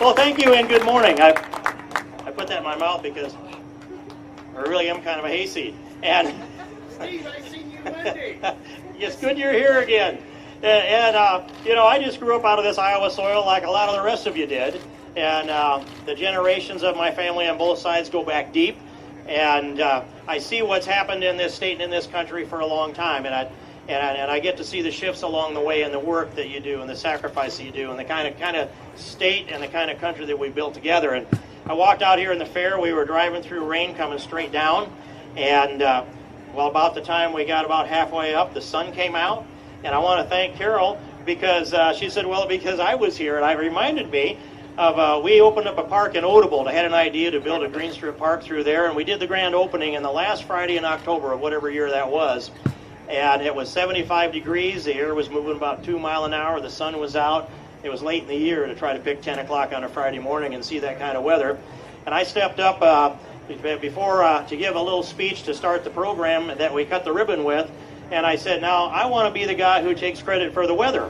Well, thank you and good morning. I put that in my mouth because I really am kind of a hayseed. And Steve, I seen you Monday. it's good you're here again. And you know, I just grew up out of this Iowa soil like a lot of the rest of you did. And the generations of my family on both sides go back deep. And I see what's happened in this state and in this country for a long time. And I get to see the shifts along the way and the work that you do and the sacrifice that you do and the kind of state and the kind of country that we built together. And I walked out here in the fair. We were driving through rain coming straight down. And, well, about the time we got about halfway up, the sun came out. And I want to thank Carol because she said, well, because I was here. And it reminded me of we opened up a park in Odebolt. I had an idea to build a green strip park through there. And we did the grand opening in the last Friday in October of whatever year that was. And it was 75 degrees. The air was moving about 2 miles an hour. The sun was out. It was late in the year to try to pick 10 o'clock on a Friday morning and see that kind of weather. And I stepped up before to give a little speech to start the program that we cut the ribbon with. And I said, now, I want to be the guy who takes credit for the weather.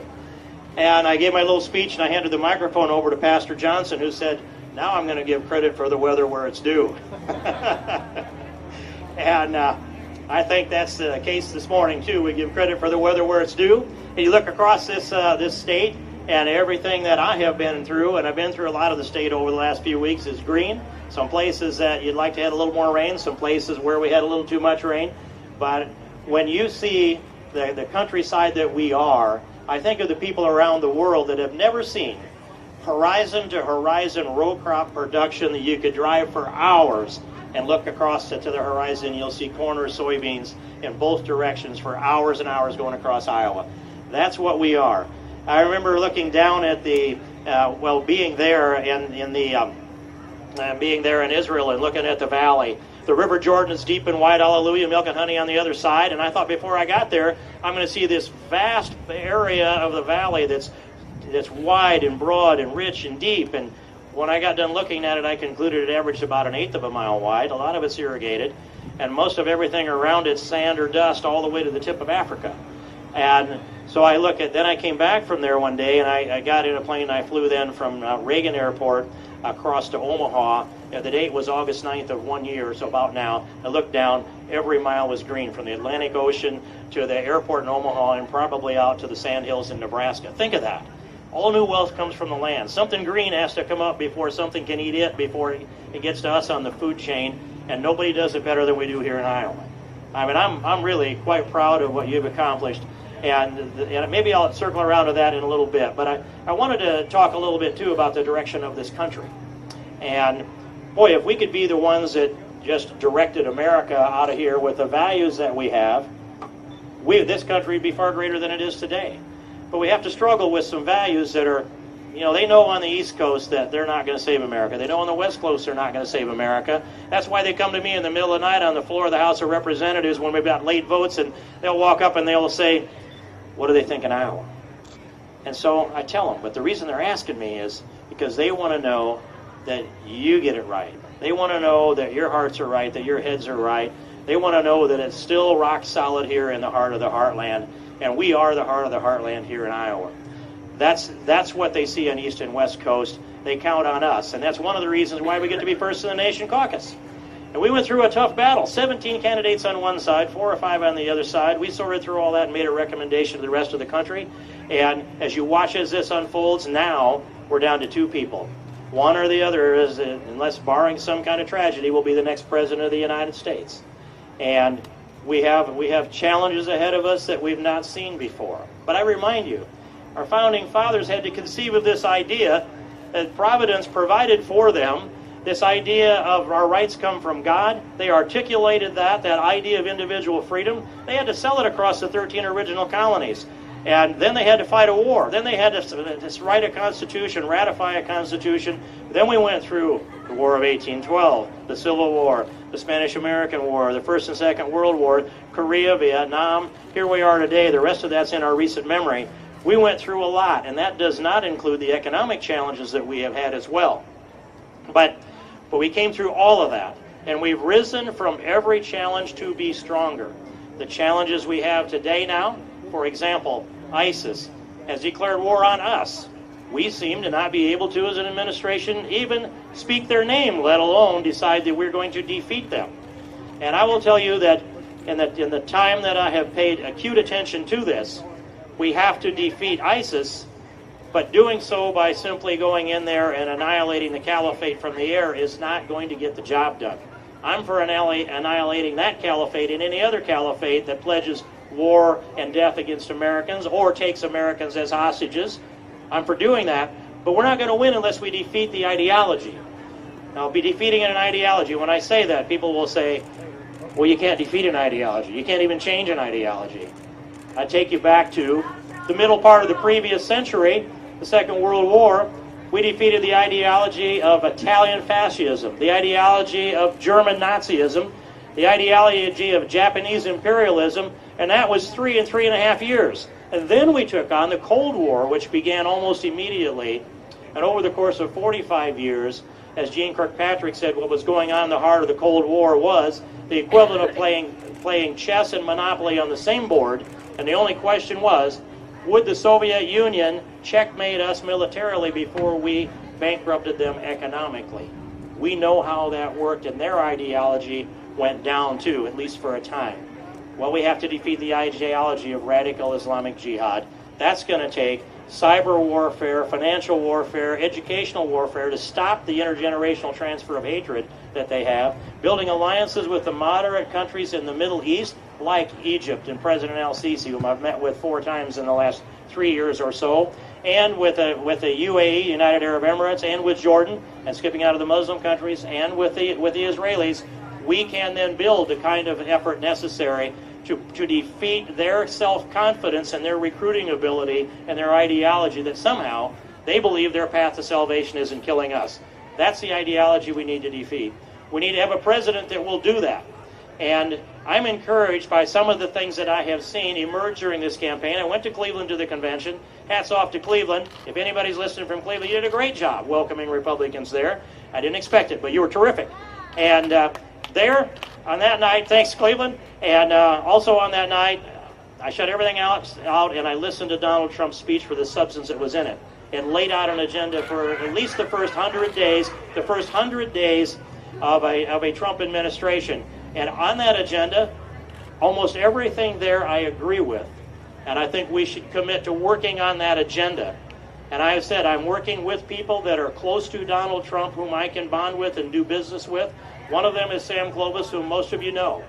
And I gave my little speech, and I handed the microphone over to Pastor Johnson, who said, now I'm going to give credit for the weather where it's due. And I think that's the case this morning, too. We give credit for the weather where it's due. And you look across this state, and everything that I have been through, and I've been through a lot of the state over the last few weeks, is green. Some places that you'd like to have a little more rain, some places where we had a little too much rain. But when you see the countryside that we are, I think of the people around the world that have never seen horizon to horizon row crop production that you could drive for hours and look across to the horizon. You'll see corn or soybeans in both directions for hours and hours going across Iowa. That's what we are. I remember looking down at the, being there being there in Israel and looking at the valley. The River Jordan is deep and wide, hallelujah, milk and honey on the other side. And I thought before I got there, I'm going to see this vast area of the valley that's wide and broad and rich and deep. And when I got done looking at it, I concluded it averaged about 1/8 of a mile wide. A lot of it's irrigated. And most of everything around it's sand or dust all the way to the tip of Africa. And so then I came back from there one day, and I got in a plane. I flew then from Reagan Airport across to Omaha. The date was August 9th of 1 year, so about now. I looked down, every mile was green, from the Atlantic Ocean to the airport in Omaha and probably out to the sandhills in Nebraska. Think of that. All new wealth comes from the land. Something green has to come up before something can eat it, before it gets to us on the food chain, and nobody does it better than we do here in Iowa. I mean, I'm really quite proud of what you've accomplished. And maybe I'll circle around to that in a little bit. But I wanted to talk a little bit, too, about the direction of this country. And, boy, if we could be the ones that just directed America out of here with the values that we have, this country would be far greater than it is today. But we have to struggle with some values that are, they know on the East Coast that they're not going to save America. They know on the West Coast they're not going to save America. That's why they come to me in the middle of the night on the floor of the House of Representatives when we've got late votes, and they'll walk up and they'll say, what do they think in Iowa? And so I tell them, but the reason they're asking me is because they want to know that you get it right. They want to know that your hearts are right, that your heads are right. They want to know that it's still rock solid here in the heart of the heartland, and we are the heart of the heartland here in Iowa. That's what they see on East and West Coast. They count on us, and that's one of the reasons why we get to be first in the nation caucus. And we went through a tough battle. 17 candidates on one side, 4 or 5 on the other side. We sorted through all that and made a recommendation to the rest of the country. And as you watch as this unfolds, now we're down to 2 people. One or the other, is, unless barring some kind of tragedy, will be the next president of the United States. And we have challenges ahead of us that we've not seen before. But I remind you, our founding fathers had to conceive of this idea that Providence provided for them. This idea of our rights come from God. They articulated that idea of individual freedom. They had to sell it across the 13 original colonies. And then they had to fight a war. Then they had to write a constitution, ratify a constitution. Then we went through the War of 1812, the Civil War, the Spanish-American War, the First and Second World War, Korea, Vietnam. Here we are today. The rest of that's in our recent memory. We went through a lot, and that does not include the economic challenges that we have had as well. But we came through all of that, and we've risen from every challenge to be stronger. The challenges we have today now, for example, ISIS has declared war on us. we seem to not be able to, as an administration, even speak their name, let alone decide that we're going to defeat them. And I will tell you that in the time that I have paid acute attention to this, we have to defeat ISIS, but doing so by simply going in there and annihilating the caliphate from the air is not going to get the job done. I'm for annihilating that caliphate and any other caliphate that pledges war and death against Americans or takes Americans as hostages. I'm for doing that, but we're not going to win unless we defeat the ideology. Now, be defeating an ideology. When I say that, people will say, well, you can't defeat an ideology. You can't even change an ideology. I take you back to the middle part of the previous century, the Second World War. We defeated the ideology of Italian fascism, the ideology of German Nazism, the ideology of Japanese imperialism, and that was 3 and 3.5 years. And then we took on the Cold War, which began almost immediately. And over the course of 45 years, as Gene Kirkpatrick said, what was going on in the heart of the Cold War was the equivalent of playing chess and Monopoly on the same board. And the only question was, would the Soviet Union checkmate us militarily before we bankrupted them economically? We know how that worked, and their ideology went down too, at least for a time. Well, we have to defeat the ideology of radical Islamic jihad. That's going to take cyber warfare, financial warfare, educational warfare to stop the intergenerational transfer of hatred that they have, building alliances with the moderate countries in the Middle East, like Egypt and President al-Sisi, whom I've met with 4 times in the last 3 years or so, and with the UAE, United Arab Emirates, and with Jordan, and skipping out of the Muslim countries, and with the Israelis. We can then build the kind of effort necessary to defeat their self-confidence and their recruiting ability and their ideology that somehow they believe their path to salvation is in killing us. That's the ideology we need to defeat. We need to have a president that will do that. And I'm encouraged by some of the things that I have seen emerge during this campaign. I went to Cleveland to the convention. Hats off to Cleveland. If anybody's listening from Cleveland, you did a great job welcoming Republicans there. I didn't expect it, but you were terrific. And there, on that night, thanks Cleveland, and also on that night, I shut everything out and I listened to Donald Trump's speech for the substance that was in it, and laid out an agenda for at least the first 100 days of a Trump administration. And on that agenda, almost everything there I agree with, and I think we should commit to working on that agenda. And I have said I'm working with people that are close to Donald Trump, whom I can bond with and do business with. One of them is Sam Clovis, whom most of you know.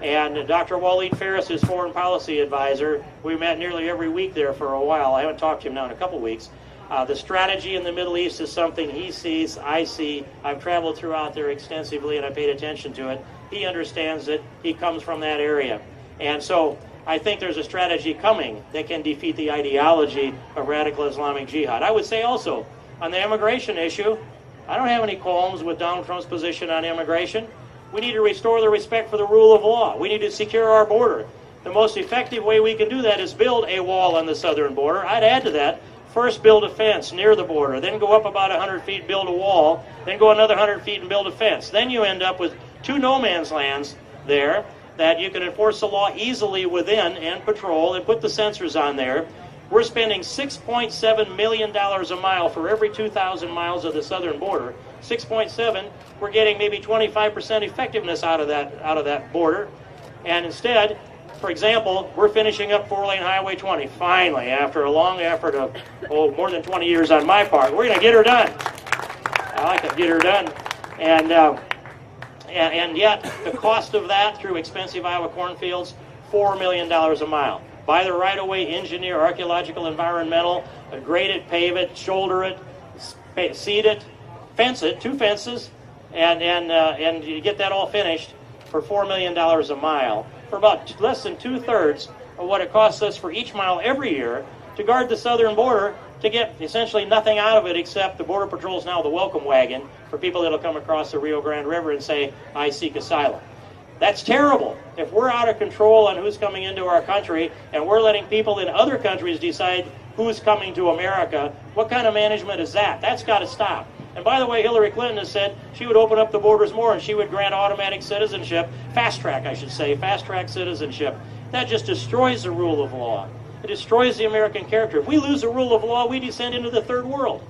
And Dr. Waleed Ferris, his foreign policy advisor. We met nearly every week there for a while. I haven't talked to him now in a couple weeks. The strategy in the Middle East is something he sees, I see. I've traveled throughout there extensively and I paid attention to it. He understands it. He comes from that area. And so I think there's a strategy coming that can defeat the ideology of radical Islamic jihad. I would say also, on the immigration issue, I don't have any qualms with Donald Trump's position on immigration. We need to restore the respect for the rule of law. We need to secure our border. The most effective way we can do that is build a wall on the southern border. I'd add to that, first build a fence near the border, then go up about 100 feet, build a wall, then go another 100 feet and build a fence. Then you end up with 2 no man's lands there that you can enforce the law easily within and patrol and put the sensors on there. We're spending $6.7 million a mile for every 2,000 miles of the southern border. 6.7, we're getting maybe 25% effectiveness out of that border. And instead, for example, we're finishing up 4-lane Highway 20. Finally, after a long effort of, more than 20 years on my part, we're going to get her done. I like to get her done. And yet, the cost of that through expensive Iowa cornfields, $4 million a mile. Buy the right-of-way, engineer, archaeological, environmental, grade it, pave it, shoulder it, seed it, fence it, 2 fences, and you get that all finished for $4 million a mile, for about less than 2/3 of what it costs us for each mile every year to guard the southern border, to get essentially nothing out of it except the Border Patrol is now the welcome wagon for people that will come across the Rio Grande River and say, I seek asylum. That's terrible. If we're out of control on who's coming into our country and we're letting people in other countries decide who's coming to America, what kind of management is that? That's got to stop. And by the way, Hillary Clinton has said she would open up the borders more and she would grant automatic citizenship, fast track I should say, fast track citizenship. That just destroys the rule of law. It destroys the American character. If we lose the rule of law, we descend into the third world.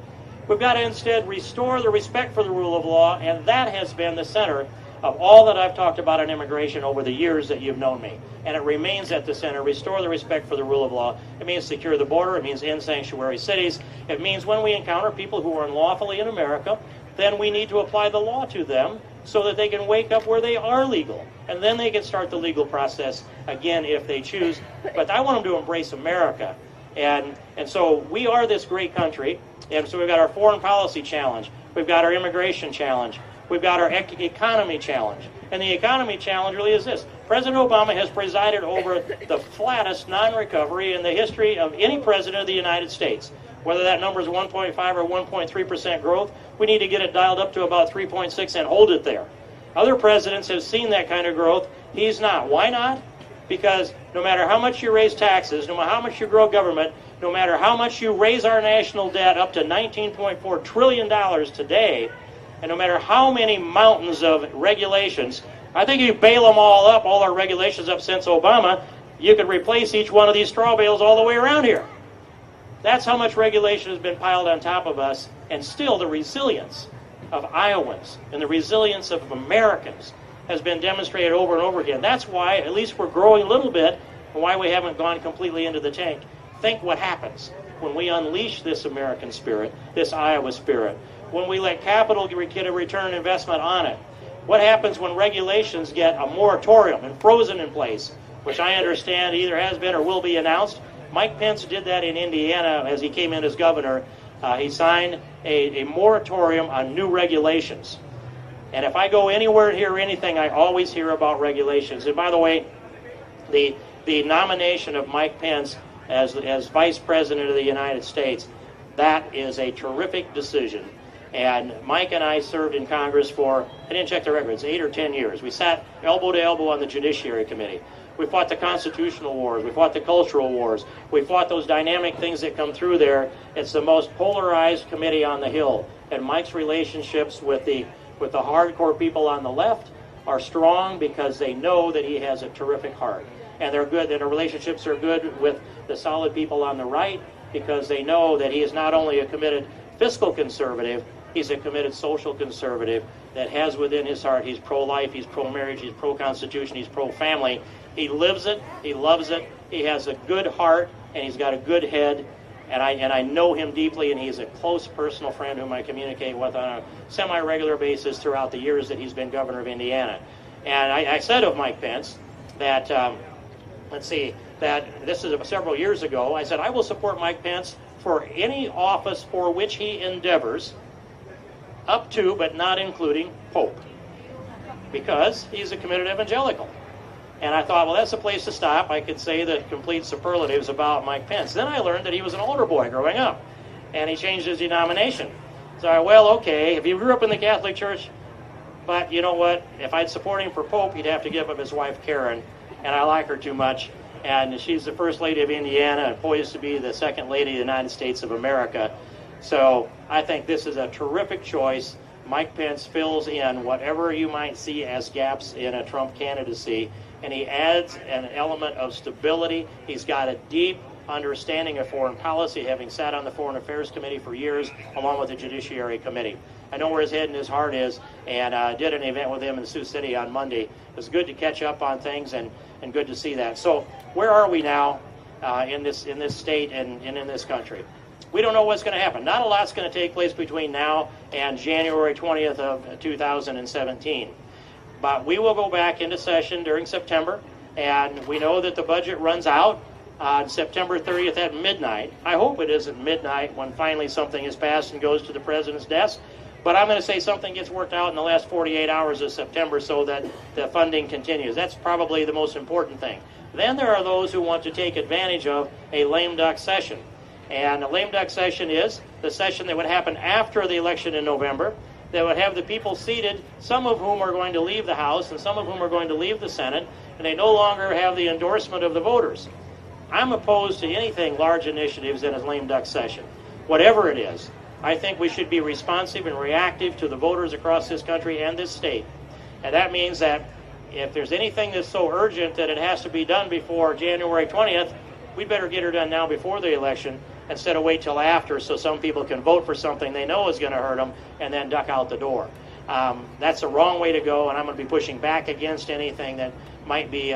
We've got to instead restore the respect for the rule of law, and that has been the center of all that I've talked about on immigration over the years that you've known me. And it remains at the center. Restore the respect for the rule of law. It means secure the border. It means end sanctuary cities. It means when we encounter people who are unlawfully in America, then we need to apply the law to them so that they can wake up where they are legal. And then they can start the legal process again if they choose. But I want them to embrace America. And so we are this great country. And so we've got our foreign policy challenge. We've got our immigration challenge. We've got our economy challenge. And the economy challenge really is this. President Obama has presided over the flattest non-recovery in the history of any president of the United States. Whether that number is 1.5 or 1.3% growth, we need to get it dialed up to about 3.6 and hold it there. Other presidents have seen that kind of growth. He's not. Why not? Because no matter how much you raise taxes, no matter how much you grow government, no matter how much you raise our national debt up to $19.4 trillion today, and no matter how many mountains of regulations, I think if you bail them all up, all our regulations up since Obama, you could replace each one of these straw bales all the way around here. That's how much regulation has been piled on top of us, and still the resilience of Iowans and the resilience of Americans has been demonstrated over and over again. That's why, at least we're growing a little bit, and why we haven't gone completely into the tank. Think what happens when we unleash this American spirit, this Iowa spirit, when we let capital get a return investment on it. What happens when regulations get a moratorium and frozen in place, which I understand either has been or will be announced? Mike Pence did that in Indiana as he came in as governor. He signed a moratorium on new regulations. And if I go anywhere and hear anything, I always hear about regulations. And by the way, the nomination of Mike Pence as Vice President of the United States, that is a terrific decision. And Mike and I served in Congress for, I didn't check the records, 8 or 10 years. We sat elbow to elbow on the Judiciary Committee. We fought the constitutional wars. We fought the cultural wars. We fought those dynamic things that come through there. It's the most polarized committee on the Hill. And Mike's relationships with the hardcore people on the left are strong because they know that he has a terrific heart. And they're good, and the relationships are good with the solid people on the right because they know that he is not only a committed fiscal conservative, he's a committed social conservative that has within his heart, he's pro-life, he's pro-marriage, he's pro-constitution, he's pro-family. He lives it, he loves it, he has a good heart, and he's got a good head, and I know him deeply, and he's a close personal friend whom I communicate with on a semi-regular basis throughout the years that he's been governor of Indiana. And I said of Mike Pence that, that this is several years ago, I said, I will support Mike Pence for any office for which he endeavors, up to but not including Pope, because he's a committed evangelical. And I thought, well, that's a place to stop. I could say the complete superlatives about Mike Pence. Then I learned that he was an altar boy growing up, and he changed his denomination. So I, well, okay, if he grew up in the Catholic Church, but you know what? If I'd support him for Pope, he'd have to give up his wife, Karen, and I like her too much. And she's the First Lady of Indiana and poised to be the Second Lady of the United States of America. So I think this is a terrific choice. Mike Pence fills in whatever you might see as gaps in a Trump candidacy, and he adds an element of stability. He's got a deep understanding of foreign policy, having sat on the Foreign Affairs Committee for years, along with the Judiciary Committee. I know where his head and his heart is, and I did an event with him in Sioux City on Monday. It was good to catch up on things and good to see that. So where are we now in this state and in this country? We don't know what's going to happen. Not a lot's going to take place between now and January 20th of 2017. But we will go back into session during September, and we know that the budget runs out on September 30th at midnight. I hope it isn't midnight when finally something is passed and goes to the president's desk. But I'm going to say something gets worked out in the last 48 hours of September so that the funding continues. That's probably the most important thing. Then there are those who want to take advantage of a lame duck session. And a lame duck session is the session that would happen after the election in November, that would have the people seated, some of whom are going to leave the House and some of whom are going to leave the Senate, and they no longer have the endorsement of the voters. I'm opposed to anything large initiatives in a lame duck session, whatever it is. I think we should be responsive and reactive to the voters across this country and this state. And that means that if there's anything that's so urgent that it has to be done before January 20th, we better get her done now before the election instead of wait till after so some people can vote for something they know is going to hurt them and then duck out the door. That's the wrong way to go, and I'm going to be pushing back against anything that might be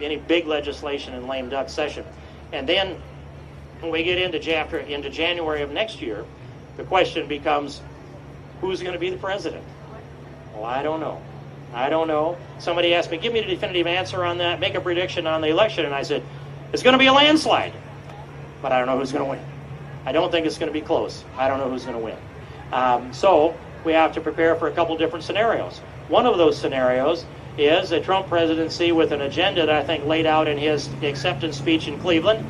any big legislation in lame duck session. And then when we get into January of next year, the question becomes, who's going to be the president? Well, I don't know. I don't know. Somebody asked me, give me a definitive answer on that, make a prediction on the election, and I said, it's going to be a landslide, but I don't know who's going to win. I don't think it's going to be close. I don't know who's going to win. So we have to prepare for a couple different scenarios. One of those scenarios is a Trump presidency with an agenda that I think laid out in his acceptance speech in Cleveland,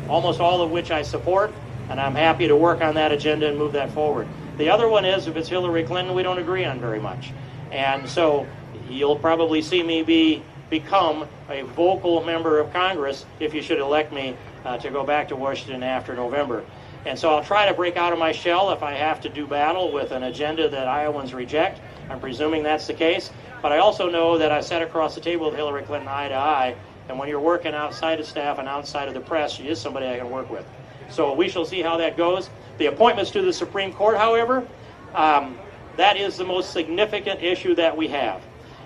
almost all of which I support, and I'm happy to work on that agenda and move that forward. The other one is, if it's Hillary Clinton, we don't agree on very much. And so you'll probably see me become a vocal member of Congress if you should elect me to go back to Washington after November. And so I'll try to break out of my shell if I have to do battle with an agenda that Iowans reject. I'm presuming that's the case. But I also know that I sat across the table with Hillary Clinton eye to eye, and when you're working outside of staff and outside of the press, she is somebody I can work with. So we shall see how that goes. The appointments to the Supreme Court, however, that is the most significant issue that we have.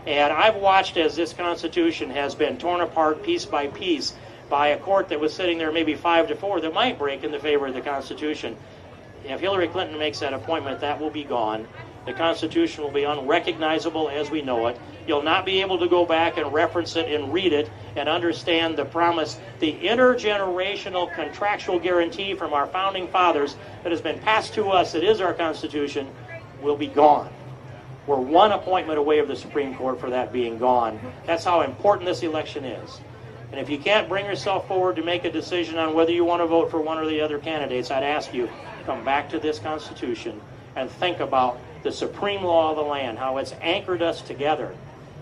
And I've watched as this Constitution has been torn apart piece by piece by a court that was sitting there maybe 5-4 that might break in the favor of the Constitution. If Hillary Clinton makes that appointment, that will be gone. The Constitution will be unrecognizable as we know it. You'll not be able to go back and reference it and read it and understand the promise, the intergenerational contractual guarantee from our founding fathers that has been passed to us, that is our Constitution, will be gone. We're one appointment away of the Supreme Court for that being gone. That's how important this election is. And if you can't bring yourself forward to make a decision on whether you want to vote for one or the other candidates, I'd ask you, come back to this Constitution and think about the supreme law of the land, how it's anchored us together,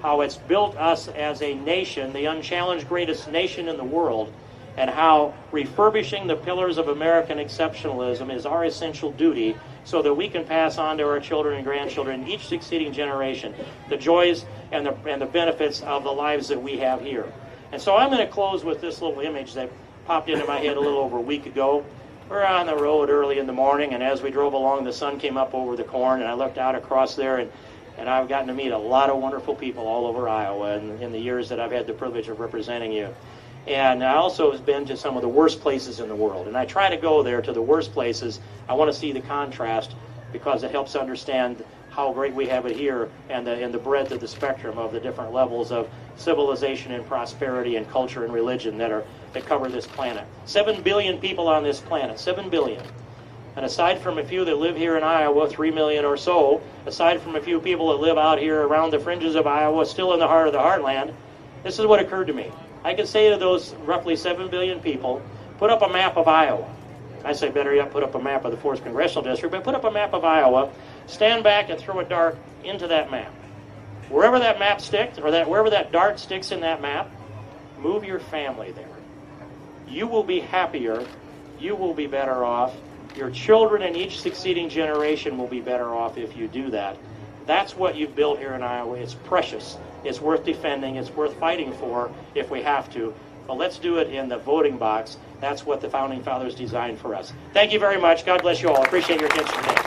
how it's built us as a nation, the unchallenged greatest nation in the world, and how refurbishing the pillars of American exceptionalism is our essential duty so that we can pass on to our children and grandchildren, each succeeding generation, the joys and the benefits of the lives that we have here. And so I'm going to close with this little image that popped into my head a little over a week ago. We're on the road early in the morning, and as we drove along, the sun came up over the corn, and I looked out across there, and I've gotten to meet a lot of wonderful people all over Iowa in the years that I've had the privilege of representing you. And I also have been to some of the worst places in the world, and I try to go there to the worst places. I want to see the contrast because it helps understand how great we have it here and the breadth of the spectrum of the different levels of civilization and prosperity and culture and religion that cover this planet. 7 billion people on this planet, 7 billion. And aside from a few that live here in Iowa, 3 million or so, aside from a few people that live out here around the fringes of Iowa, still in the heart of the heartland, this is what occurred to me. I could say to those roughly 7 billion people, put up a map of Iowa. I say better yet, put up a map of the 4th Congressional District, but put up a map of Iowa, stand back and throw a dart into that map. Wherever that map sticks, or wherever that dart sticks in that map, move your family there. You will be happier, you will be better off, your children and each succeeding generation will be better off if you do that. That's what you've built here in Iowa. It's precious. It's worth defending. It's worth fighting for if we have to. But let's do it in the voting box. That's what the Founding Fathers designed for us. Thank you very much. God bless you all. I appreciate your attention today.